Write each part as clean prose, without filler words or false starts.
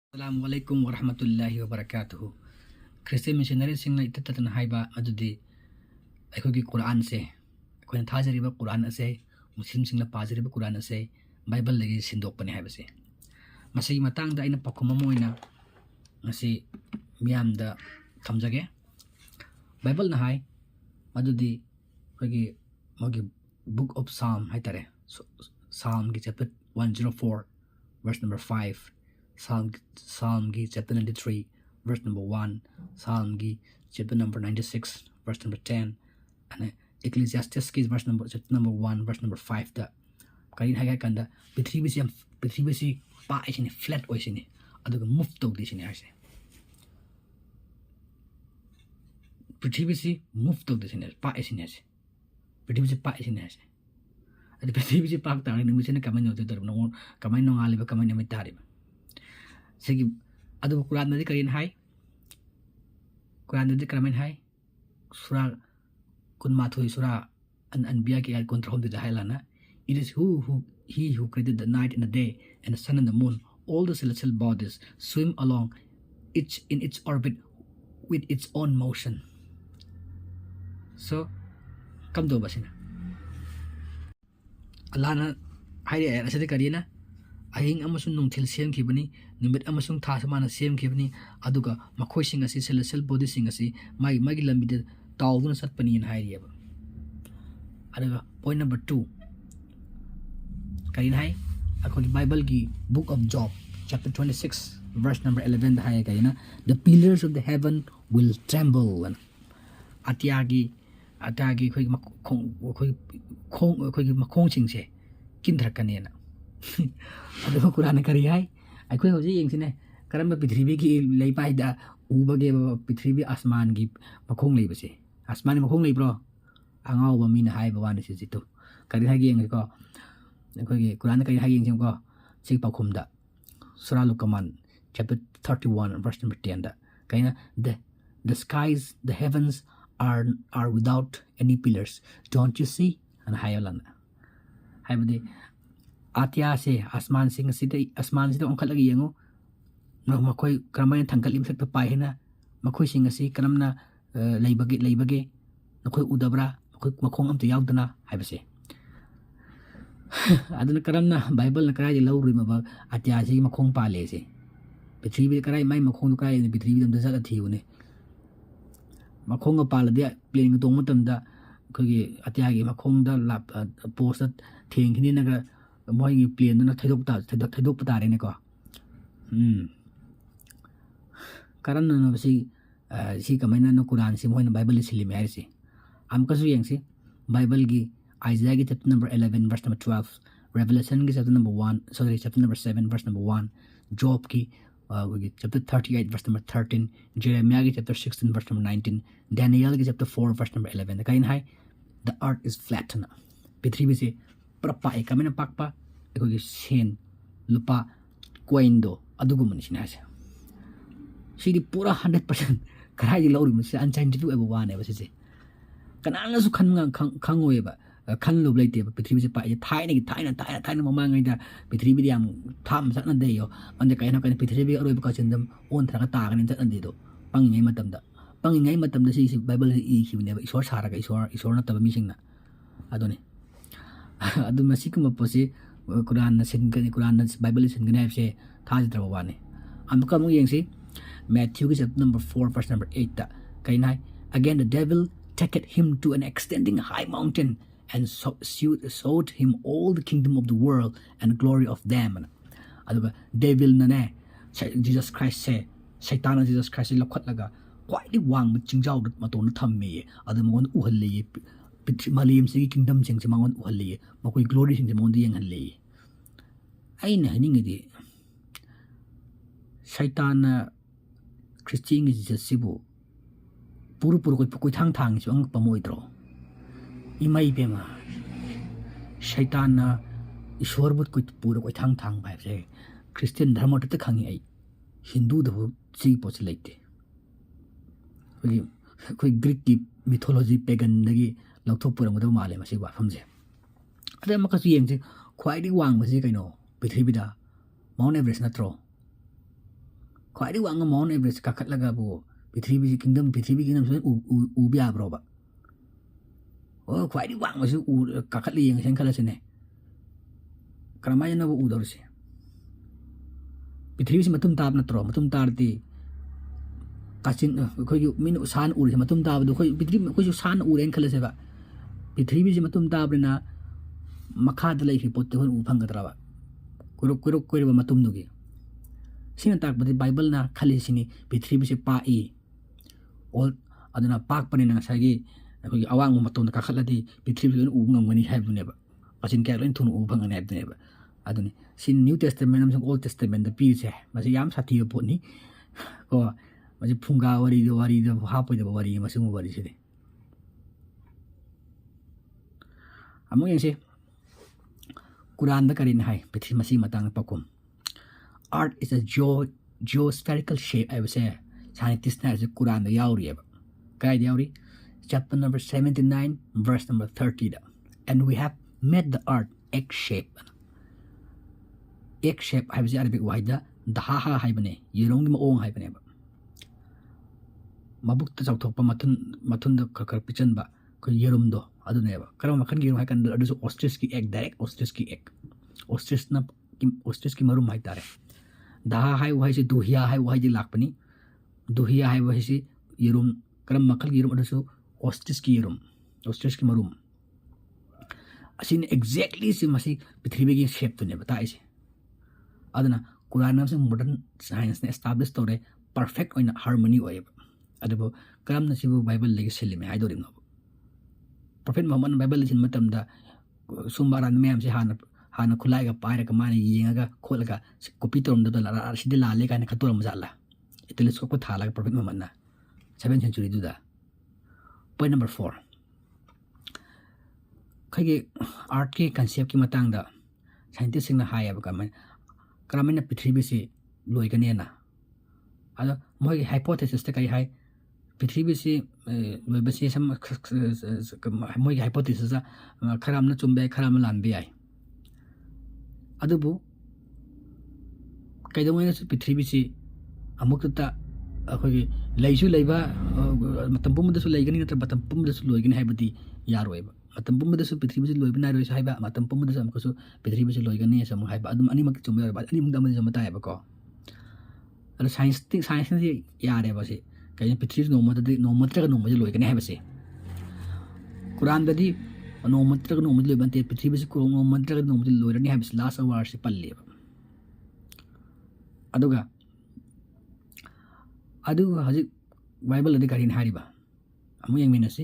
Assalamualaikum warahmatullahi wabarakatuh. Christian missionary singna itatatan haiba adudi aikogi Qur'an se aikoina thajariba Qur'an ase Muslim singla pajariba Qur'an ase Bible lagi sindok pani haiba se masigi matangda aina pakhuma moina ngasi miyamda thamjage Bible na hai adudi aikogi magi book of Psalm haitare Psalm gi chapter 104 verse number 5 Psalm gi chapter 93 verse number 1 Psalm gi chapter number 96 verse number 10 and Ecclesiastes gi verse number chapter number 1 verse number 5 da kain haga kanda prithvi si pa isini flat oisini aduga move to disini ase prithvi si move to disini pa isini ase prithvi si pa isini ase adu prithvi si pa ta ni misina kamai no ter no kamai no ali ba kamai no mitari segi adu Quran nadi karin hai Quran nadi karamen hai surah kun mathui surah anbiya ki ayat kontrol de hailana it is he who created the night and the day and the sun and the moon all the celestial bodies swim along each in its orbit with its own motion so kam do basina Allah na hai ayat asadi karina ahing amasung nungthil sem khibani nimit amasung tha samana sem khibani aduga makhoi sing asi celestial body sing asi magi lambi de tawduna satpani in hairiya aduga point number 2 kain hai according Bible gi book of Job chapter 26 verse number 11 hai kaina the pillars of the heaven will tremble atiagi khoi makhong sing se kindrakani na adu Quran kari hai akhoi hoji yengsine karamba prithvi ki leipai da ubage prithvi asman gi makhong leibase asman makhong leibro angau ba min hai ba wan si jitu kari ha gi yeng ko akhoi gi Quran kari ha yeng sim ko si pakhum da surah luqman chapter 31 verse number 10 da kaina the skies the heavens are without any pillars don't you see and hayalan hai bade atya se asman sing sida ongkhat lagi yengo no makoi kramai thangkalim sak pai hena makoi sing asi karamna leibage nakoi udabra makoi makhong amta yaudana haibase aduna karamna Bible na karai lawri ma atya se makhong pale se prithvi karai mai makhong karai ni prithvi dam da jat thiune makhong pala dia plane tong matam da khogi atya gi makhong da lap post theng khini na moi gi plane na thaidok pa tare ne ko karan na si kamaina no Quran si moi na Bible si lim si am ka su yeng si Bible gi Isaiah gi chapter number 11 verse number 12 Revelation gi chapter number 7 verse number 1 Job gi chapter 38 verse number 13 Jeremiah gi chapter 16 verse number 19 Daniel gi chapter 4 verse number 11 kain hai the earth is flat na prithvi se prapa e kamena pakpa ekogi sen lupa coin do adugu manisina asa sidi pura 100% karai di lawri musi unscientific eba wane ba se kanana su khangoi ba khan lo blaite ba prithvi se pa ye thaina mamangai da prithvi di am tham sakna de yo ande kaina kaina prithvi aroi ba ka chendam on thara ta ga nin tat ande do pangingai matam da si Bible e khibne ba isor sara ga isor na taba mising na adone adu masikum posi Quran na sin kan Quran na Bible sin kan have se thaj tra wane am ka mong yeng si Matthew chapter number 4 verse number 8 da kainai again the devil taketh him to an extending high mountain and showed him all the kingdom of the world and glory of them adu devil na ne Jesus Christ se Satan Jesus Christ lokhat laga kwai di wang chingjau ma ton thammi adu mon uhalle malim se kingdom sing se mangon uhalle makoi glory sing se mon di yang halle aina haningi di Satan Christian is just sibu puru koi thang so ang pamoi dro imai bema Satan na ishwar but koi thang ba se Christian dharma ta khangi ai Hindu da chi po se leite koi Greek ki mythology pagan dagi lauthop purang da male ma se wa famje ade makasu yeng se khwai di wang ba se kaino prithvi da Mount Everest na tro ख्वाइदगी Wang mount Everest काखतलगा बो पृथ्वी kingdom से उ याब्रोबा ओ ख्वाइदगी वांग मसु उ काखतली young Sen खलसने करमायना बो उदरसे पृथ्वी से मतुम ताब नत्रो मतुम तारती काचिन खोई मिन सान उरे मतुम ताब दो खोई पृथ्वी खोई सान उरेन खलसेबा पृथ्वी से मतुम ताबना मखाद लई पोते हो उ फंगद्राबा कुरुक मतुम दुगी सिना ताकबदि बाइबल ना खाली सिनी पृथ्वी से पाई और अदना पाक पने ना सागी अखोई अवांग मतुम का खलदी पृथ्वी से उ ngमगनि हाइबुनेबा असिन क्या लोइन थुन उ फंगने हाइबुनेबा अदुनि सिन न्यू टेस्टामेंट अमसुं ओल्ड टेस्टामेंट द पीसे मसि याम साथि पोनी को मसि फुंगा वरी दो हापोइद वरी मसुं वरी सिदे अमु यंसे कुरान द करिन हाई पृथ्वी मसी मतंग पकुम art is a geospherical shape I would say scientists na Quran द याउरी अब काय याउरी chapter number 79 verse number 30 da and we have made the earth egg shape I would say Arabic waida da ha hai bane yirong ni maong hai bane ba mabuk ta chawthok pa mathun da khar pichan ba ko yerum do adu ne ba karam makhan gi hai kan adu ostrich ki egg direct ostrich ki egg ostrich ki marum hai tare da hai wai se duhia hai wai ji lakpani duhia hai wai se yerum karam makhal gi yerum adu ostrich ki marum asin exactly se masi prithvi gi shape to ne batai se aduna Quran se modern science ne establish tore perfect oina harmony oy adubo karam na sibu Bible legi selime ai dorim no Prophet Muhammad Bible sin matam da sumbaran mem se hana khulai ga paira ka mani yenga ga kholaga copy torom da la arsi de la le ka ne khator mazalla telescope ko thala Prophet Muhammad na 7th century du da point number 4 khage art ke concept ki matang da scientist sing na haya ba kaman karamena prithvi se loi ka ne na ada moi hypothesis ta kai hai prithvi se loi ba se sam moi hypothesis a kharam na chumbe kharam lan be ai adubu kaidamoi na prithvi se amuk ta akhoi leisu leiba matam pum da su leigani natra matam pum da su loigani haibadi yaroi ba matam pum da su prithvi se loibna roi sa haiba matam pum da sam ko su prithvi se loigani sam haiba adum ani mak chumbe ba ani mung da man sam ta ba ko ala science ni yare ba se kai prithvi no matra no ma loigani haiba se Quran da di no matra no ma loiban te prithvi se ko no matra no ma loirani haiba last hour se palle ba aduga adu haji Bible adi karin hariba amu yang minasi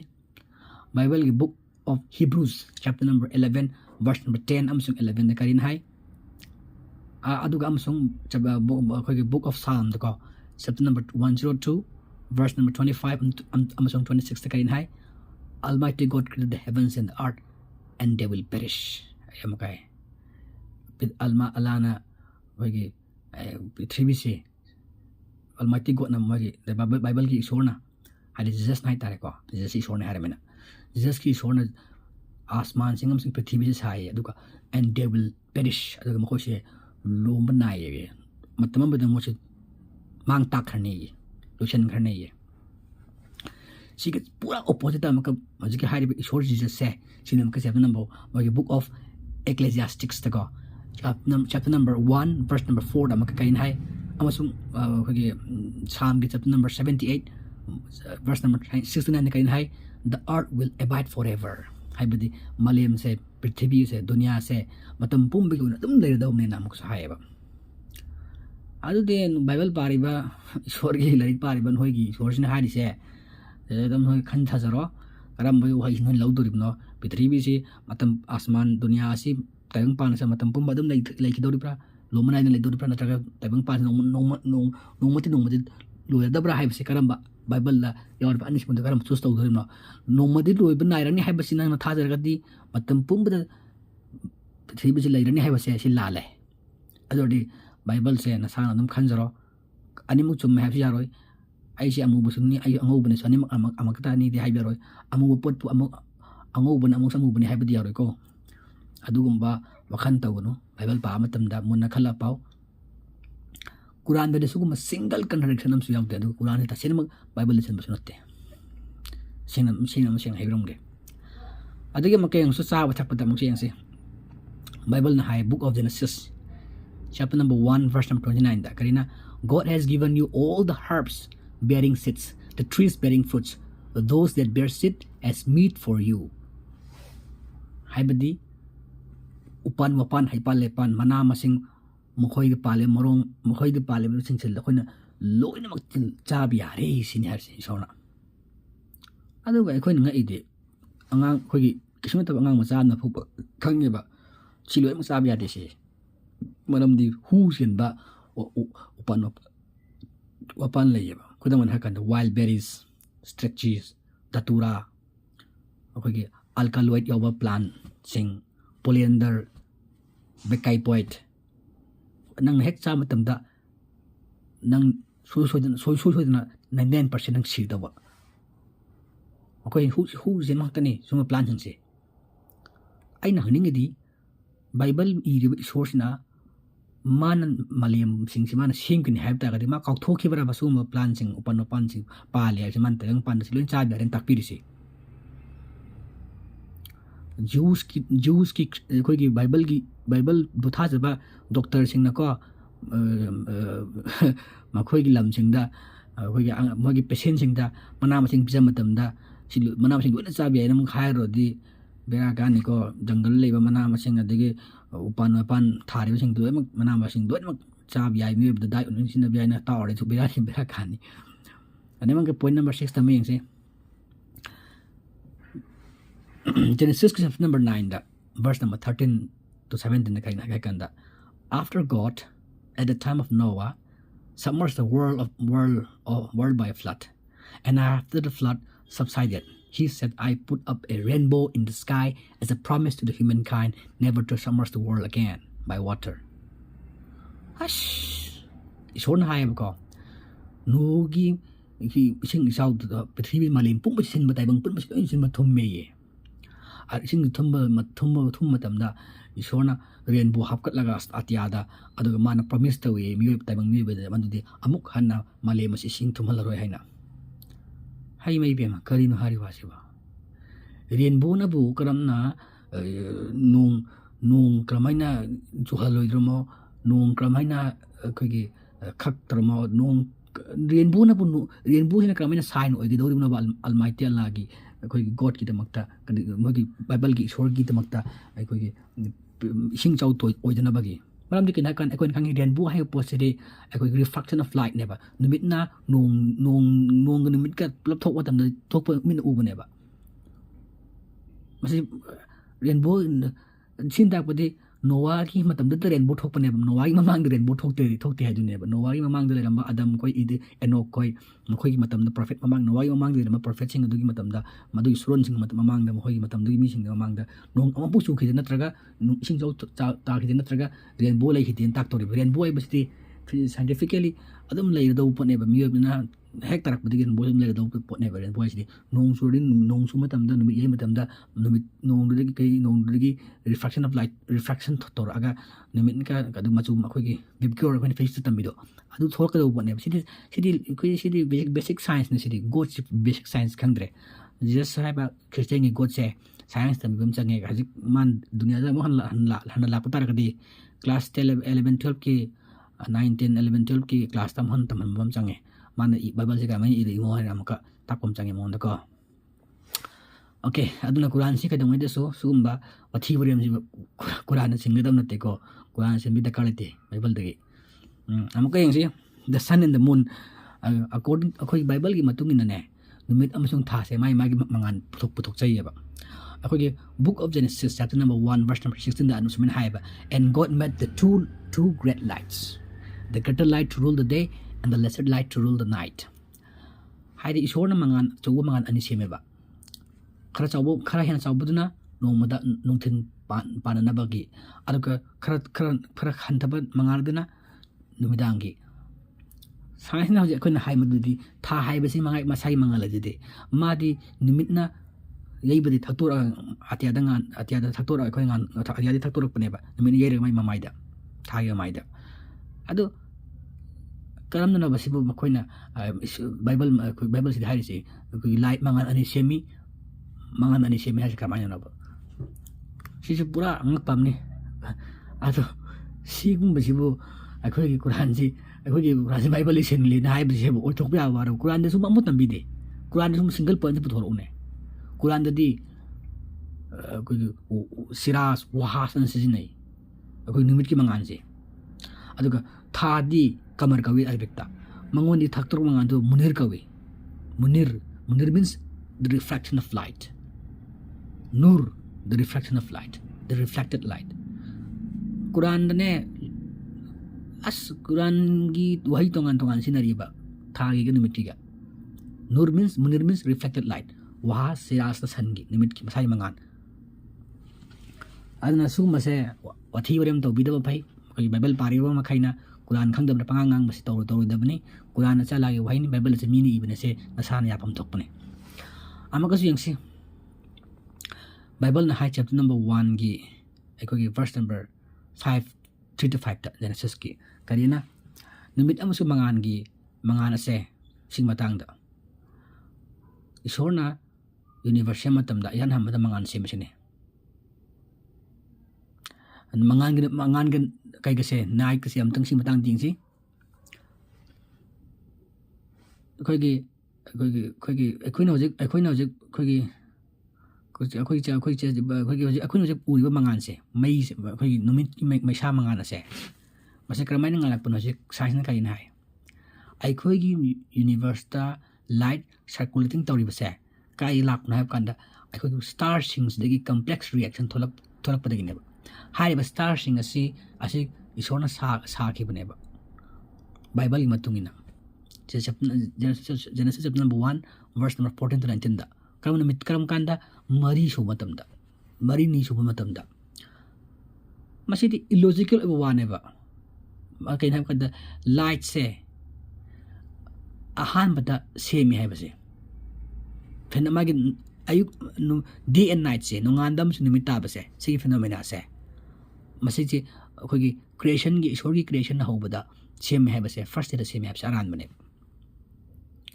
Bible ki book of Hebrews chapter number 11 verse number 10 amsung 11 da karin hai aduga amsung book of Psalm da ko chapter number 102 verse number 25 amsung 26 da karin hai Almighty God created the heavens and the earth and they will perish ayamakai alana wagi prithvi se Almighty God na magi the Bible ki ishor na hadi Jesus na tare ko Jesus ishor na haramena Jesus ki ishor na asman singam sing prithvi se sai aduka and they will perish aduka mo se lom banai ye matam ba mo se mang tak kharne ye luchen kharne ye si ke pura opposite ma ka magi ki hari ishor Jesus se sinam ka seven number magi book of Ecclesiastes ta ko chapter number 1 verse number 4 da ma ka kain hai amasung Psalm chapter number 78 verse number 69 kain hai the earth will abide forever haibadi malem se prithvi se dunya se matam pumbi guna dum leir da umne namuk sa haiba adu den Bible pariba ishor gi larik pariban hoigi ishor sin hari se dam hoi khan thajaro karam bai hoi hin laudorib no prithvi se matam asman dunya si tayang pan sa matam pum badum lai kidori pra lomana ina ledo pra nataga tabang pa nongmati loya dabra hai se karamba Bible la yawar pa anis mun karam choose to no nongmati loi ban nairani hai basina na thajar gadi matam pum bada thibi se lairani hai base si la le adodi Bible se na sana dum khanjaro animu chum hai yaroi ai si amu busuni ai angu bune sani amakta ni de hai yaroi amu pot pu amu angu bun amu samu bune hai badi yaroi ko adugumba wakhan tawno Bible pa matam da mun khala pau Quran da su kuma single contradiction am su yaw de Quran ta sin mag Bible listen basu natte sing hai rong de adage makke yang su sa ba thak pa tam sing si Bible na hai book of Genesis chapter number 1 verse number 29 da karina God has given you all the herbs bearing seeds, the trees bearing fruits, those that bear seed as meat for you. Haibadi upan wapan haipalepan mana masing mukhoy de pale morong mukhoy de pale sing sel ko na loy na magtil chabi yare sin har sin sona adu ba ko nga ide angang ko gi kisma ta angang macha na phu khang ba chiloi ma chabi yade se manam di hu sin ba upan wapan le ba ko da man ha kan wild berries stretches datura ko gi alkaloid yoba plant sing polyandr bekai poet nang hek cha matam da nang soi na 99% nang si da ba okay hu je mak tani suma plan jang se ai na hning di Bible i ri source na man maliam sing si man sing kin have ta ga di ma kau thoki bara ba suma plan sing upan sing pa le si man tang pan si lin cha ga ren tak pi ri si Jews ki koi ki Bible butha jaba doctor sing na ko ma khoi ki lam sing da khoi ki mo ki patient sing da mana ma sing pisa matam da si mana ma sing na cha bi na mong khai ro di bera ka ni ko jungle le ba mana ma sing adege upan thari sing do mana ma sing do ma cha bi ai mi da dai un sin da bi na ta ore chu bera ka ni ane mang ke point number 6 ta me se Genesis chapter number 9 da verse number 13 to 17 na kai kanda after God at the time of Noah submerged the world by a flood, and after the flood subsided he said I put up a rainbow in the sky as a promise to the humankind never to submerge the world again by water. Hush ishon hai ba ko no gi sing sau da prithvi malim pum sin ba tai bang pun sin ma thum me ye sing thum matam da ishona rainbow hapkat laga atyada aduga mana promise to we mi taibang mi be man di amuk hanna male mas sing thumhal roi haina hai mai be ma kari no hari wasiba rainbow na bu karamna nung kramaina juhaloi dromo nung kramaina kogi khak tromo nung rainbow na bu rainbow na kramaina sign oi di dori na almighty allah gi koi God ki damakta mogi Bible gi shor gi damakta koi sing chau toy oidana bagi maram dikin hakan ekon khangi rainbow hai poside ekoi reflection of light neba numit na nong numit ka plop thok watam thok min u bane ba masi rainbow sin tak padi Noah ki matam da rainbow thok pane ba Noah ki mamang da rainbow thok te ha dune ba Noah ki mamang da lamba Adam koi ide Enoch koi ki matam da prophet mamang Noah ki mamang da lamba prophet sing adu ki matam da madu suron sing matam mamang da ki matam da mi sing da mamang da nong amapu su ki natraga sing jau ta ki natraga rainbow lai ki tak tori rainbow ai basti scientifically adum lai da upone ba mi na hek tarak badigen bolem lai da upone ba rainbow ai nong su matam da numit ye matam da numit nong da ki nong da ki refraction of light refraction tor aga numit ka adu machu ma khoi ki bibkor ko face tam bido adu thok ka upone ba sidi basic science na sidi god basic science khangdre just have a christian god say science tam bim change ga hajik man dunia da mo han la putar ka di class 10 11 12 ki 9 10 11 12 ki class tam bam change man Bible se ka mai iri mo ha ka takom change mo da ko okay aduna Qur'Ansi ka dongai de so sumba wathi boriam ji Qur'an sing da natte ko Qur'an se mi da kalite Bible dagi amka yang si the sun and the moon according akoi Bible gi matung ina ne numit amasung tha se mai mangan puthok chai ba akoi book of Genesis chapter number 1 verse number 16 da anusumin hai ba and God made the two great lights the greater light to rule the day and the lesser light to rule the night hai di ishor na mangan chobu mangan ani seme ba khara hen chawbuduna nongmada nongthin panana bagi aduga khara khantaba mangarduna numidangi science na je ko na hai madudi tha hai besi mangai masai mangala jide madi numitna yeibadi thaktura atyada thaktura ko ngan atyadi thaktura pane ba numit yere mai mamaida thaya maida adu karamna basibu makoina Bible si hari si light mangan ani semi hasi kamanya na ba si pura angak pam ni ado si gum basibu akhoi ki Qur'Ansi Bible sin li na hai basibu o thok ya war Qur'an de sum amut nambi de Qur'an de sum single point puthor une Qur'an de di siras wahas an sijinai akhoi numit ki mangan si aduga tha di kamar kawi albekta mangon di thaktor mangan do munir kawi munir means the refraction of light nur the refraction of light the reflected light Quran ne as Quran gi wahi tongan sinariba tha gi numit ki ga munir means reflected light waha siras ta san gi numit ki masai mangan adna su mase wathi warem to bidaba pai Bible pariwa makaina Quran khangdam na pangangang masi tawro dabani Quran cha lagi wahin Bible se mini ibne se nasana ya pam thokpane amakasu yangsi Bible na hai chapter number 1 gi ekoi verse number 5 3 to 5 ta Genesis ki karina numit amasu mangan ase sing matang da isorna universe matam da yan hamada mangan se masine mangan gan kai gase nai kasi amtang si matang ding si akhoi na hojik uriba mangan se mai akhoi numit mai sa mangan ase mase kramai na ngalak pun hojik science na kai na hai akhoi gi universe ta light circulating tori base kai lak na have kanda akhoi star sings degi complex reaction tholak padagi ne hai ba star sing asi isona sa ki bane ba Bible gi matungina Genesis chapter number 1 verse number 14 to 19 da karam kanda mari so matam da mari ni so matam da masidi illogical of one ba kai nam kanda light se ahan bada semi hai base phenomena gi ayuk day and night se nongandam su nimita base si phenomena se masiji akhoi creation gi ishor gi creation na hobada semi hai base first day semi hai aran bane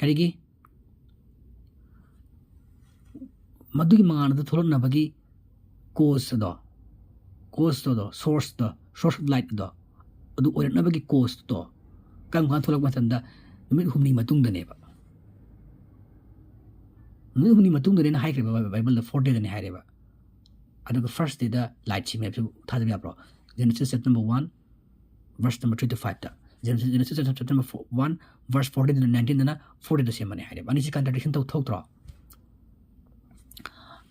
karigi madugi mangana da tholon na bagi cause do source of light do adu oren na bagi cause do kang kan tholak matanda numit humni matung da ne ba numit humni matung da ne hai kre ba Bible the 4 day da ne hai re ba adu first day da light chi me tha da bro Genesis chapter number 1 verse number 3 to 5 da Genesis chapter number 1 verse 14 to 19 da na 4 day da same ne hai re ba ni si contradiction to thok tro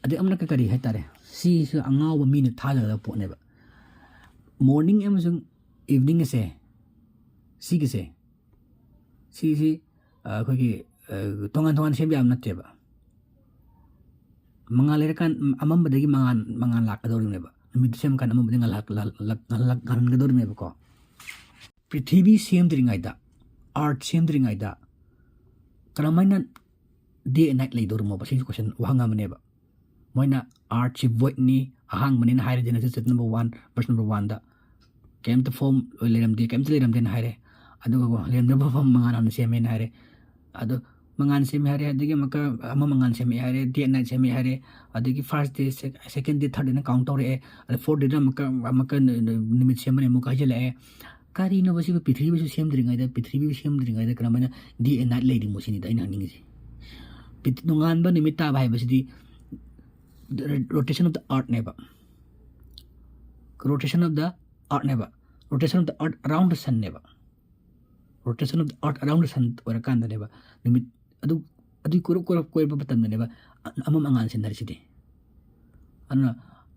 ade amna ka kari hai tare si su angaw ba mi ne tha la po ne ba morning amazing evening se si ke se si ko gi tongan sem yam natte ba mangal kan amam badagi mangan lak ador ne ba mi sem kan amam badagi lak garan gador ne ba ko prithvi sem dringai da art sem dringai da karamaina day and night lai dor mo ba si question wanga mane ba moina art chi void ni ahang manin haire Genesis chapter number 1 verse number 1 da kem to form leram den haire adu go leram de form mangan an semen haire adu mangan sem haire adigi maka ama mangan sem haire day and night sem haire adigi first day second day third day na count ore fourth day maka nimit sem ne muka jele kari no basi prithvi su sem dringai da kramana day and night lady mo sini da ina ningi ji nungan ba nimita ba hai basi di the rotation of the earth never rotation of the earth around the sun never rotation of the earth around the sun or kan never nimit adu ko ba patam never amam angan sin dari sidi anna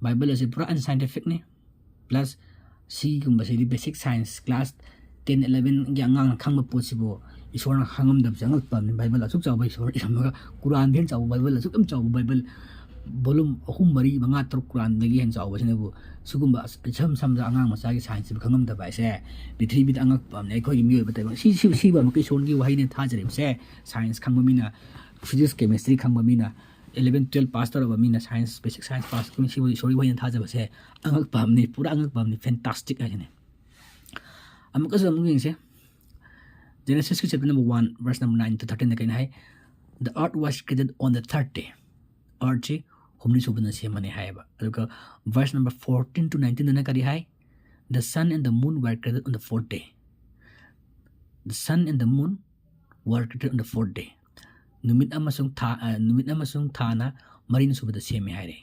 Bible is pura unscientific ne plus si gumba si basic science class 10 11 yang ngang khang ma possible isona khangam dam jangal pam ni Bible asuk chaw bai sor isamaga Quran ben chaw Bible asuk am chaw Bible volume ahum mari manga truk Quran dagi hen chaw basine bu sugumba sam ja angang ma sa gi science bi khangam da bai se prithvi bit angak pam ne khoi mi ba tai si ba ma ki son gi wahai ne tha jare se science khangba mina physics chemistry khangba mina 11 12 pass tor ba mina science basic science pass kun si sorry wahai ne tha ja ba se angak pam ni pura angak pam ni fantastic a ne amaka sam ngi se Genesis chapter number 1 verse number 9 to 13 kain hai the earth was created on the third day. Earth chi humni subana semani hai ba. Aduga verse number 14 to 19 na kari hai the sun and the moon were created on the fourth day. The sun and the moon were created on the fourth day. Numit amasung tha na marin subada semi hai re.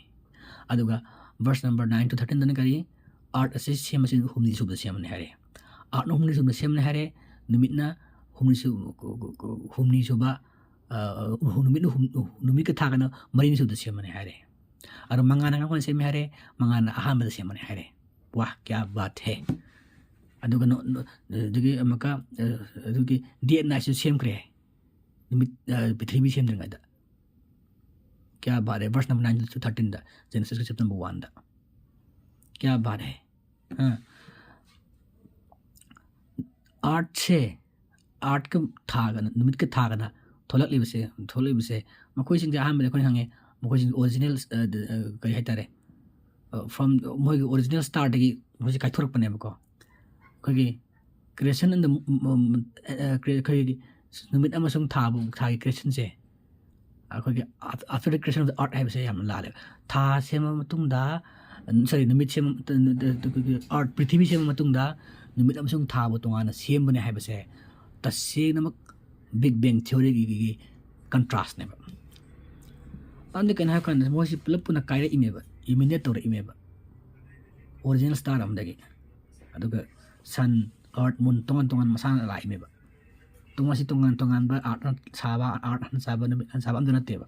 Aduga verse number 9 to 13 na kari earth ase semasin humni subada semani hai re. Earth no humni subada semani hai re. Numit na humni suba numit ka thagana marin su da semane hare ar mangana na kon semi hare mangana aham da semane hare wah kya baat hai aduga no dugi amaka dugi dia na su sem kre numit prithvi sem dringa da kya baat hai verse number 9 to 13 da Genesis chapter number 1 da kya baat hai art se art ka thagana numit ka thagana tholak libse makoi sing ja ham ko hange makoi sing original kai haitare from moi original start gi moi kai thorak pane ko gi creation and the kai numit amasung tha creation se gi after the creation of the art have se yam la le tha sema matung da sorry numit sem art prithvi sem matung da numit amasung tha bo tongana sem bane have se ta se namak big bang theory gi contrast ne ba ande kan ha kan mo si plap puna kai ra imeba immediate to ra imeba original star am dagi aduga sun earth moon tongan masana la imeba tunga si tongan ba art saba na saba am dana teba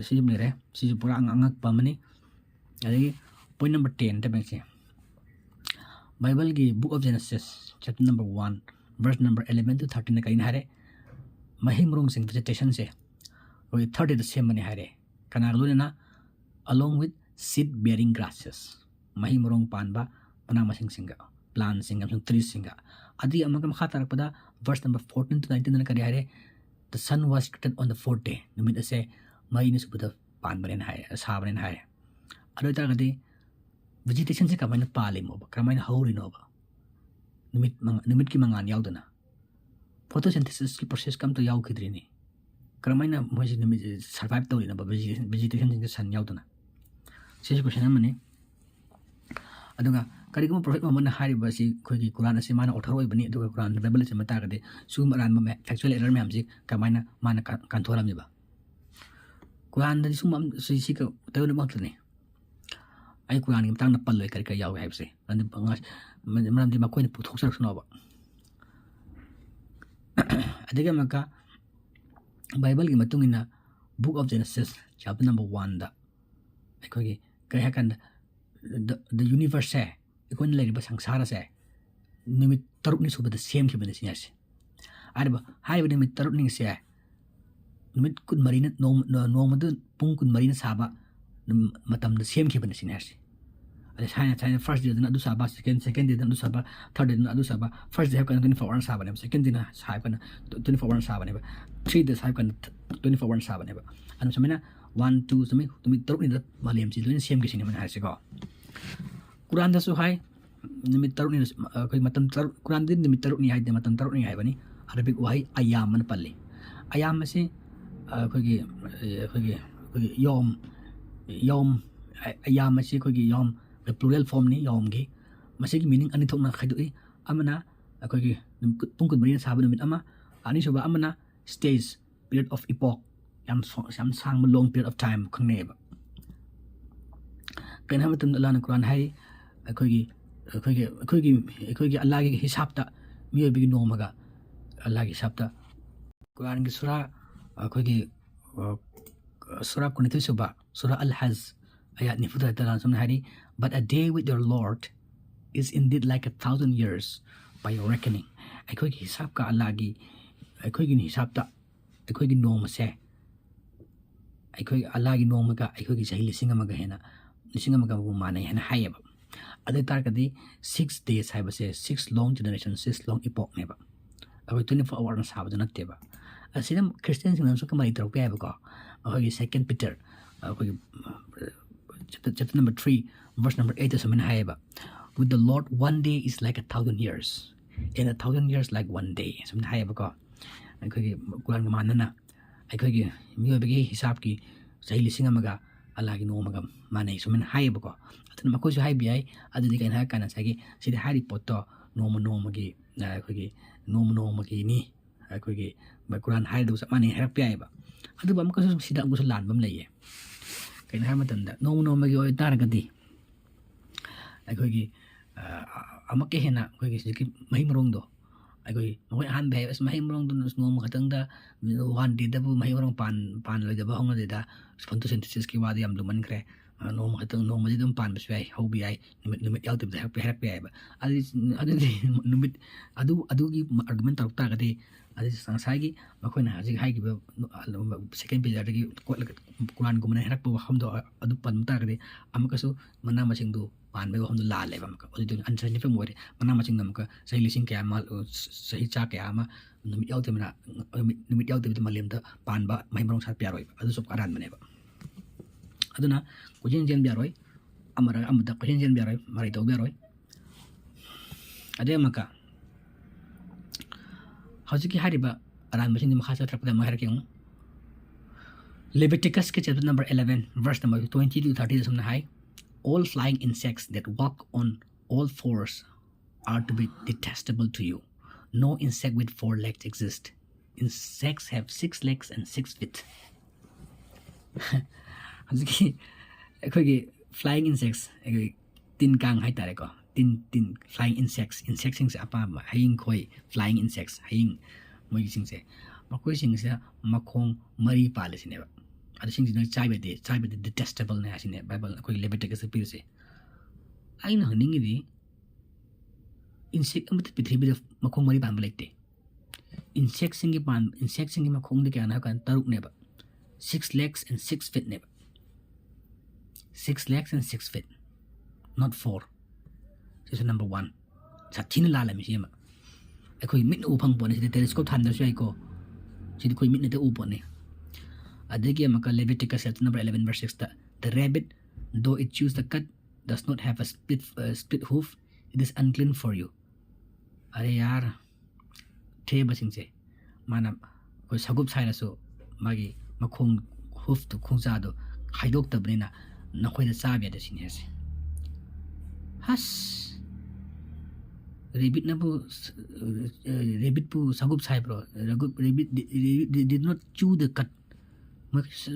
si jum re si pura angak pa mani adagi point number 10 ta bang se Bible gi book of Genesis chapter number 1 verse number 11 to 13 kain hare mahim rong sing vegetation se oi 30 the same mani hare kana luna along with seed bearing grasses mahim rong pan ba pana masing singa plant singa trees singa adi amaka makha tarak pada verse number 14 to 19 na kari hare the sun was created on the fourth day numit ase mai ni subuda pan baren hare sa baren hare ado ta gadi vegetation se kamana pale mo ba kamana hori no ba numit ki mangan yaudana photosynthesis ki process kam to yaw khidrini kramaina moi numit survive to na ba vegetation sing san yaudana se question amane aduga karigum prophet mamana hari ba si khoi ki Quran ase mana otharoi bani aduga Quran Bible se mata gade sum ran ma factual error me hamji kamaina mana kan thoram ni ba Quran da sum si ka tayo na mak ne ai Quran gi tang na pal loi kar yaw hai se and maram di makoi na puthok sak suno ba adiga maka Bible gi matung ina book of Genesis chapter number 1 da ai gi kai hakan the universe se ikon lai ba sangsara se nimit taruk ni subada same ki bane sinyas arba hai bane nimit taruk ni se nimit kun marina no madu pung kun marina saba matam da same ki bane sinyas China first day na adu saba second day na adu saba third day na adu saba first day kan 24 hours saba ne second day na sai kan 24 hours saba ne ba 3 days sai kan 24 hours saba ne ba anu samena 1 2 sami tumi taruk ni da malem chi loin same ki sini man hai se ko Quran da su hai nimit taruk ni koi matam taruk Quran din nimit taruk ni hai de matam taruk ni hai bani Arabic wahai ayam man palle ayam se koi yom ayam se koi yom the plural form ni yom gi masigi meaning ani thokna khaidui amana akoi pungkut marina sabu numit ama ani soba amana stage period of epoch yam sang long period of time khangne ba kan hamatum Allah na Quran hai akoi gi Allah gi hisab ta mi bi no maga Allah gi hisab ta Quran gi sura akoi gi sura kunithu soba sura al-hajj ayat ni futa ta sun hari but a day with your Lord is indeed like 1,000 years by your reckoning akoi gi hisab ka alagi akoi gi hisab ta akoi gi nom se akoi alagi nom ga akoi gi sahi lising ma ga hena lising ma ga bu ma nei hena hayaba adai tar ka di 6 days haiba se 6 long generations 6 long epoch ne ba akoi 24 hours na sabda natte ba asinam Christian sing so kamai tro pe ba ko akoi gi second Peter akoi chapter number 3 verse number 8 is a haiba with the Lord one day is like 1,000 years in 1,000 years like one day sumna hayabako aikogi Quran ga manana aikogi miyoibagi hisab ki sahi lising amaga Allah gi nomaga manai sumna hayabako atuna makosu haybi ai adudi kain ha kana sagi sidi hari poto nomagi aikogi nomagi ni aikogi Quran haydu sa mani harap yaiba adu bam kasu sida ngusu lan bam leye kain ha matanda nomagi oi taragadi aikogi amake hena aikogi sigi mahimrong do aikogi noi han be as mahimrong do nom khatangda wan di da bu mahimrong pan loi da ba hong da photosynthesis ki wadi am luman kre nom khatang nom di dum pan basai hobi ai numit yaw tib da harap yaiba adu numit adu gi argument tar ta gadi adi sangsagi makoina haji hai gi second page adagi Quran gumna harak bu hamdo adu pan ta gadi amakasu mana masing du pan be hamdo la le bam ka adu answer ni fam wori mana masing nam ka sahi lising kya mal sahi cha kya ma numit yaw tib malem da pan ba mahimrong sat pyaroi adu sob aran mane ba aduna kujin jen byaroi amada kujin jen byaroi marai to byaroi ade maka hauki hariba aran machine di makhasa trapda maharaking Leviticus chapter number 11 verse number 20 to 30 samna hai all flying insects that walk on all fours are to be detestable to you. No insect with 4 legs exist. Insects have 6 legs and 6 feet. Hauki flying insects tin kang hai tare ko tin flying insects sing se apa haing khoi flying insects haing moi sing se makoi sing se makhong mari pale sine ba adu sing sine chai be detestable na sine Bible koi Leviticus pir se aina haning di insect amat prithvi da makhong mari pan balite insect sing makhong de kya na kan taruk ne ba 6 legs and 6 feet ne ba 6 legs and 6 feet not 4. This is number 1. Satin la la mi sima. Akoi mit u phang pon ni telescope than da sai ko. Sid koi mit ne te u pon ni. Adegi maka Leviticus chapter number 11 verse 6 the rabbit though it chews the cud does not have a split hoof it is unclean for you. Are yaar the basing se mana koi sagup sai la so magi makhong hoof to khungza do haidok tabrina na khoi da sabya da sin hese. Has rabbit pu sagup sai bro rabbit did not chew the cud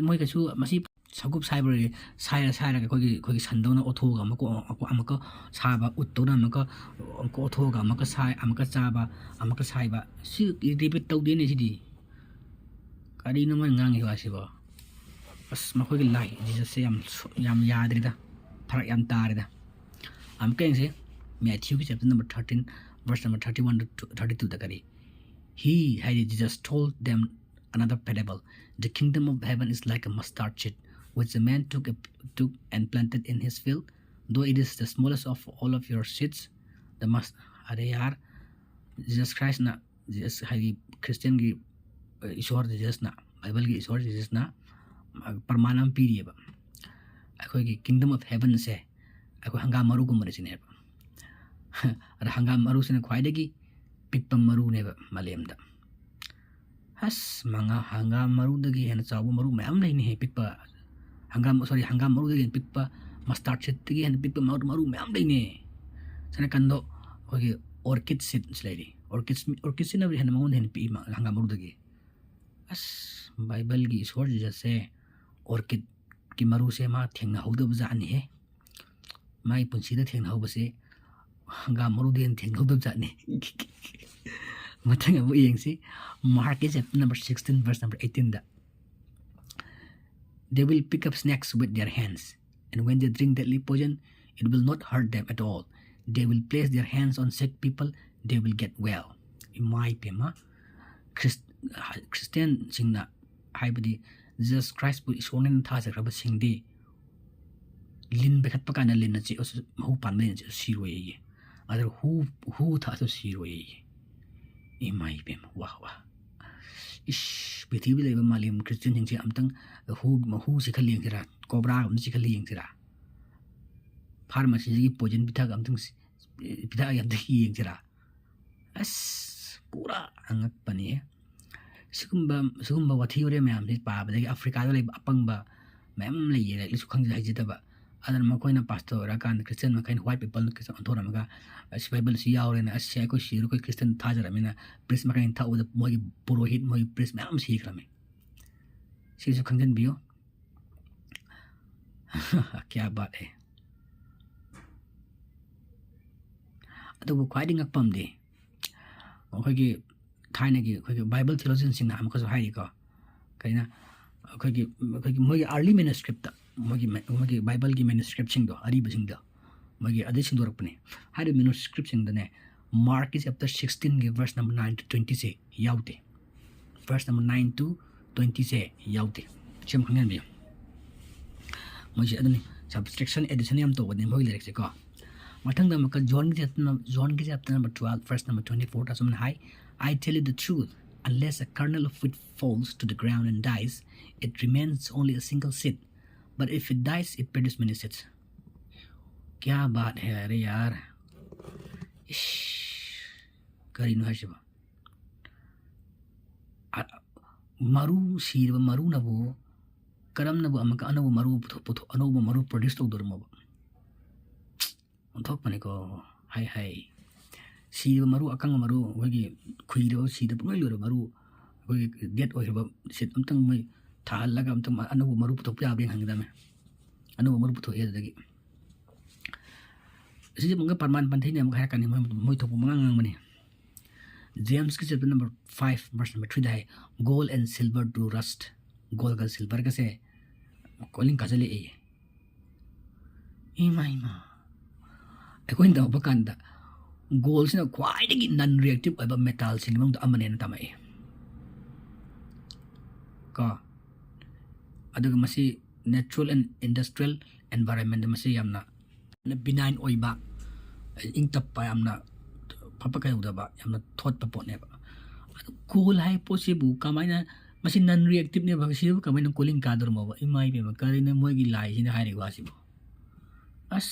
moi ka su masi sagup sai bro sai la koi sandau na otho ga amako saba utto na amako otho ga amako sai amako chaba amako sai ba si rabbit tau de ne sidi kari no man ngang hi wa si ba as makoi gi lai Jesus se yam yadri da pharak yam tar da I'm going to say Matthew chapter number 13 verse number 31 to 32 takari he had Jesus told them another parable the kingdom of heaven is like a mustard seed which a man took and planted in his field though it is the smallest of all of your seeds the must are Jesus Christ na Jesus hari Christian gi ishwar Jesus na Bible gi ishwar Jesus na parmanam piri ba akoi gi kingdom of heaven se ako hangam maru gumre sine ara hangam maru sine khwaidagi pikpam maru ne ba malem da has manga hangam maru dagi hen chawu maru mayam nei ne pikpa hangam maru dagi pikpa mustard seed dagi hen pikpa maru mayam nei ne sana kando hogi orchid seed slidi orchid seed na hen maun hen pi hangam maru dagi as Bible gi ishwar jase orchid ki maru se ma thengna hodab jani he mai punsida thengna hobase hangam maru den thengna hodab jani matang abu yengsi Mark chapter number 16 verse number 18 da they will pick up snacks with their hands and when they drink deadly poison it will not hurt them at all they will place their hands on sick people they will get well in my pema Christian singna haibadi Jesus Christ bu isonen tha sakraba singdi lin bekhat pakana lin na chi mahu pan ben siro ye other who tha so siro ye imai bem wa ish bithibi leba malim Christian singsi amtang who si khaleng sira cobra am si khaleng sira pharmacy gi poison bitha amtang bitha yam da yeng sira ꯑꯁ ꯄꯨꯔꯥ ꯑꯉꯛꯄꯅꯤ ꯁꯤꯒꯨꯝꯕ ꯋꯥꯊꯤ ꯋꯥꯔꯦꯝ ꯃꯌꯥꯝꯁꯦ ꯄꯥꯕꯗꯒꯤ ꯑꯐ꯭ꯔꯤꯀꯥꯗ ꯂꯩꯕ ꯑꯄꯪꯕ ꯃꯌꯥꯝ ꯂꯩꯌꯦ ꯂꯥꯏꯔꯤꯛꯁꯨ ꯍꯩꯖꯗꯕ ꯑꯗꯨꯅ ꯃꯈꯣꯏꯅ ꯄꯥꯁꯇꯔ ꯑꯣꯏꯔꯀꯥꯟꯗ ꯈ꯭ꯔꯤꯁꯇꯤꯌꯟ ꯃꯈꯩꯅ ꯋꯥꯏꯠ ꯄꯤꯄꯜ ꯑꯣꯟꯊꯣꯔꯝꯃꯒ ꯑꯁ ꯕꯥꯏꯕꯜꯁꯤ ꯌꯥꯎꯔꯦꯅ ꯑꯁ ꯑꯩꯈꯣꯏ ꯁꯤꯔꯣ ꯑꯩꯈꯣꯏ ꯈ꯭ꯔꯤꯁꯇꯤꯌꯟ ꯊꯥꯖꯔꯝꯃꯤꯅ ꯄ꯭ꯔꯤꯁ ꯃꯈꯩꯅ ꯊꯛꯎꯕꯗ ꯃꯣꯏꯒꯤ ꯄꯨꯔꯣꯍꯤꯠ ꯃꯣꯏꯒꯤ ꯄ꯭ꯔꯤꯁ ꯃꯌꯥꯝ ꯁꯤꯈ꯭ꯔꯃꯤ ꯁꯤꯁꯨ ꯈꯪꯖꯤꯟꯕꯤꯌꯨ ꯀꯌꯥ ꯕꯥꯠ ꯍꯦ ꯑꯗꯨꯕꯨ ꯈ꯭ꯋꯥꯏꯗꯒꯤ ꯉꯛꯄ ꯑꯃꯗꯤ ꯑꯩꯈꯣꯏꯒꯤ ꯊꯥꯏꯅꯒꯤ ꯑꯩꯈꯣꯏꯒꯤ ꯕꯥꯏꯕꯜ ꯊꯤꯑꯣꯂꯣꯖꯤꯌꯟꯁꯤꯡꯅ ꯑꯃꯨꯛꯀꯁꯨ ꯍꯥꯏꯔꯤꯀꯣ ꯀꯩꯅ ꯑꯩꯈꯣꯏꯒꯤ ꯃꯣꯏꯒꯤ ꯑꯥꯔꯂꯤ ꯃꯦꯅꯨꯁꯀ꯭ꯔꯤꯞꯇ ꯃꯣꯏꯒꯤ ꯕꯥꯏꯕꯜꯒꯤ ꯃꯦꯅꯨꯁꯀ꯭ꯔꯤꯞꯁꯤꯡꯗꯣ ꯑꯔꯤꯕꯁꯤꯡꯗꯣ ꯃꯣꯏꯒꯤ ꯑꯗꯨ ꯁꯤꯡꯗꯣꯔꯛꯄꯅꯦ ꯍꯥꯏꯔꯤꯕ ꯃꯦꯅꯨꯁꯀ꯭ꯔꯤꯞꯁꯤꯡꯗꯅꯦ ꯃꯥꯔꯛꯀꯤ ꯆꯦꯞꯇꯔ 16ꯒꯤ ꯚꯔꯁ ꯅꯝꯕꯔ 9 to 20ꯁꯦ ꯌꯥꯎꯗꯦ ꯚꯔꯁ ꯅꯝꯕर 9 to 20ꯁꯦ ꯌꯥꯎꯗꯦ ꯁꯤ ꯑꯃ ꯈꯪꯍꯟꯕꯤꯌꯨ ꯃꯣꯏꯁꯦ ꯑꯗꯨꯅꯤ సబ్స్ట్రాక్షన్ ఎడిషన్ ꯌꯥꯝ ꯇꯧꯕꯅꯦ ꯃꯣꯏ ꯂꯥꯏꯔꯤꯛꯁꯦꯀో ꯃꯊꯪꯗ ꯑꯃꯨꯛꯀ ꯖꯣꯟꯒꯤ ꯆꯦꯞꯇꯔ ꯅꯝꯕर 12 ꯚꯔꯁ ꯅꯝꯕर 24 ꯑꯁꯨꯝꯅ ꯍꯥꯏ I tell you the truth, unless a kernel of wheat falls to the ground and dies, it remains only a single seed. But if it dies, it produces many seeds. क्या बात है अरे यार करीनो है शिवा मरु सीर मरु नबो करम नबो अमक अनबो मरु पुथो अनबो मरु produce तो दर मबो अंथोक पने को हाय सीर मरु अकंग मरु होगी खुइरो सीद पुनोय लोर मरु होगी डेट ओइबो सेट अमतंग मै थाल लगा अमतंग अनबो मरु पुथो याबे हंगदा मे अनबो मरु पुथो एदगी इसी मंगा परमान पंथी ने मंगा कनी मोय थोप मंगा मंगमनी जेम्स के चैप्टर नंबर 5 वर्स नंबर 3 दाय gold and silver do rust gold का सिल्वर का से कॉलिंग काजले ए इमा अखोइन द बकांदा गोल्ड सिना क्वाइटगी नॉन रिएक्टिव ओइबा मेटल सिंग मंग अमने न तमाई का अदुग मसी नेचुरल एंड इंडस्ट्रियल एनवायरनमेंट मसी यामना बिनाइन ओइबा इंग तप्पा यामना फपा कयउदबा यामना थोटपा पोटनेबा गोल हाई पोसेबु कमाइना मसी नॉन रिएक्टिव ने भगसिबु कमाइना कूलिंग कादर मबा इमाइ बेमा करिना मोइगी लाई सिना हाइरि वासिबु अस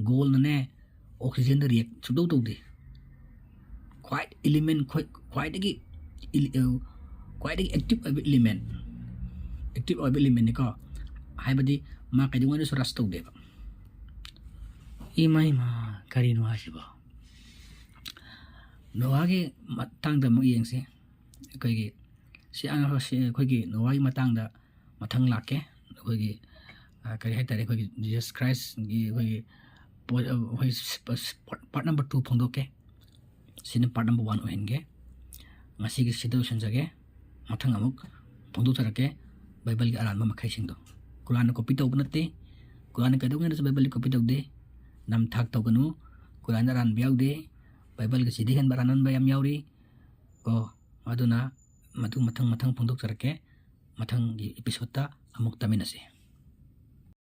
गोल ने ऑक्सीजन रिएक्ट सुदौ दौदे क्वाइट एलिमेंट क्वाइटगी एक्टिव एलिमेंट ने को हाइबदी मा कदिवने सु रस तौदेबा इमाइ मा करिनो हासिबो नोवागे मतंग द मुयेंसे अखोइगी सि आंगा से अखोइगी नोवागी मतंग द मथंग लाके अखोइगी करि हाइतारे अखोइगी जीसस क्राइस्ट गी अखोइगी पार्ट नंबर 2 फोंदोके सिने पार्ट नंबर 1 ओहेनगे ngasiगी सिटुएशन जगे मथंग अमुक फोंदो तरके बाइबल की अरानबा मखैसिंगदो कुरान कॉपी तौब नते कुरान कदोंगे बाइबल कॉपी तौदे नम थाक तौगनु कुरान अरान बियाउदे बाइबल के सिद्धि हन बरानन बयाम याउरी को अदुना मथंग फोंदोक तरके मथंग एपिसोड ता अमुक तमिनसे।